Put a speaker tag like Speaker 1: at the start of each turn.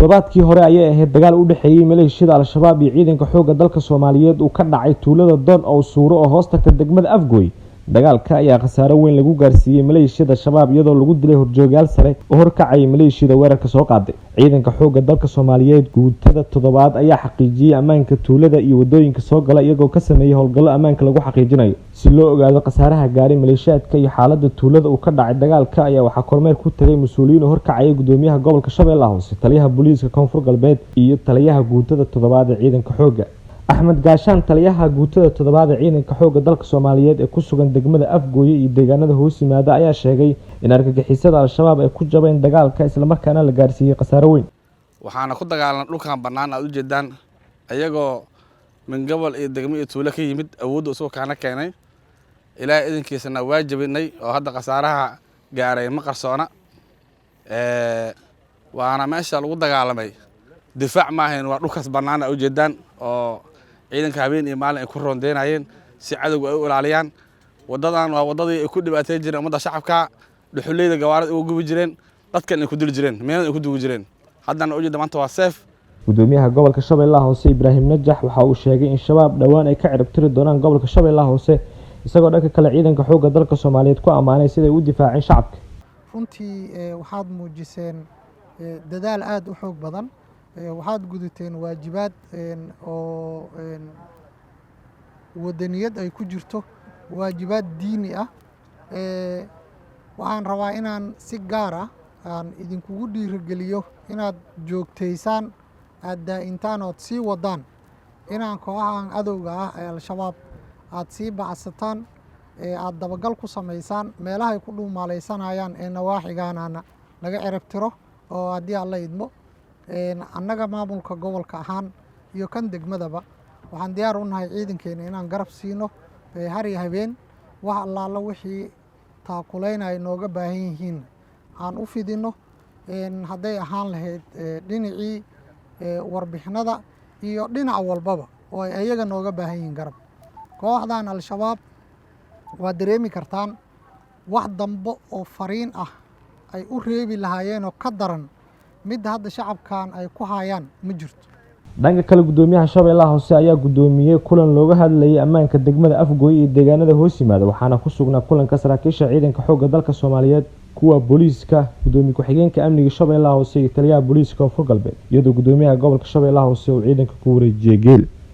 Speaker 1: toddobaadkii hore ayay ahayd dagaal u dhaxeeyay maleeshiyada al-shabaab iyo ciidanka xoogga dalka Soomaaliyeed uu ka dhacay tuulada Doon oo suuro oo hoos tagta degmada Afgooy. dagaalka ayaa khasaare weyn lagu gaarsiiyay maleeshiyada shabaab iyadoo lagu dilay horjoogayaal sare oo horkacay maleeshiyada weerarka soo qaaday. ciidanka xoogga dalka Soomaaliyeed guutada toddobaad ayaa xaqiijiyay ammaanka tuulada iyo wadooyinka soo gala iyagoo ka sameeyay howlgallo ammaanka lagu xaqiijinayo si loo ogaado khasaaraha gaaray maleeshiyaadka iyo xaaladda tuulada uu ka dhacay dagaalka ayaa waxa kormeer ku tagay mas'uuliyiin horkacay gudoomiyaha gobolka Shabeellaha Hoose, taliyaha booliiska Koonfur Galbeed iyo taliyaha guutada toddobaad ee ciidanka xoogga. Axmed Gaashaan taliyaha guutada toddobaad ee ciidanka xoogga dalka Soomaaliyeed ee ku sugan degmada Afgooy iyo deegaanada hoos yimaada ayaa sheegay in argagixisada al-shabaab ay ku jabeen dagaalka isla markaana la gaarsiiyay khasaare weyn.
Speaker 2: waxaana ku dagaalan dhulkan bannaan aad u jeedaan ayagoo min gobol iyo degmo iyo tuulo ka yimid awoodda soo kaana keenay ilaahay idinkiisana waa jabinay oo hadda khasaaraha gaaray ma qarsoona waana meesha lagu dagaalamay difaac ma ahayn waa dhulkaas bannaan aad u jeedaan oo ciidanka habeen iyo maalin ay ku roondeynayeen si cadowga ay u ilaaliyaan wadadan waa wadadii ay ku dhibaateyn jireen ummadda shacabka dhuxuleyda gawaarida ugu gubi jireen dadkan ay ku dili jireen meelna ay ku duugi jireen haddana ujeeda maanta waa safe.
Speaker 1: gudoomiyaha gobolka Shabeellaha Hoose Ibraahim Najax waxa uu sheegay in shabaab dhawaan ay ka ciribtiri doonaan gobolka Shabeellaha Hoose isagoo dhanka kale ciidanka xoogga dalka Soomaaliyeed ku amaanay sida ay u difaaceen shacabka.
Speaker 3: runtii waxaad muujiseen dadaal aad u xoog badan waxaad gudateen waajibaad oo wadaniyad ay ku jirto waajibaad diini ah waxaan rabaa inaan si gaar ah aan idinkugu dhiirigeliyo inaad joogtaysaan aad daa'intaan ood sii wadaan inaan kooxahan cadowga ah ee al-shabaab aad sii bacsataan aad dabagal ku samaysaan meelahay ku dhuumaalaysanayaan ee nawaaxigaanana laga ciribtiro oo haddii alla idmo annaga maamulka gobolka ahaan iyo kan degmadaba waxaan diyaar u nahay ciidankeena inaan garab siino har iyo habeen wax allaala wixii taakulaynaya nooga baahan yihiin aan u fidino hadday ahaan lahayd dhinacii warbixinada iyo dhinac walbaba oo ay ayaga nooga baahan yihiin garab. kooxdan al-shabaab waa dareemi kartaan wax dambe oo fariin ah ay u reebi lahaayeen oo ka daran mid hadda shacabkan ay ku hayaan ma jirto.
Speaker 1: dhanka kale gudoomiyaha Shabeellaha Hoose ayaa gudoomiyay kulan looga hadlayay ammaanka degmada Afgooy iyo deegaanada hoos yimaada waxaana ku sugnaa kulanka saraakiisha ciidanka xoogga dalka Soomaaliyeed kuwa booliiska gudoomiye ku-xigeenka amniga Shabeellaha Hoose iyo taliyaha booliiska Koonfur Galbeed iyadoo gudoomiyaha gobolka Shabeellaha Hoose uu ciidanka ku wareejiyay geel.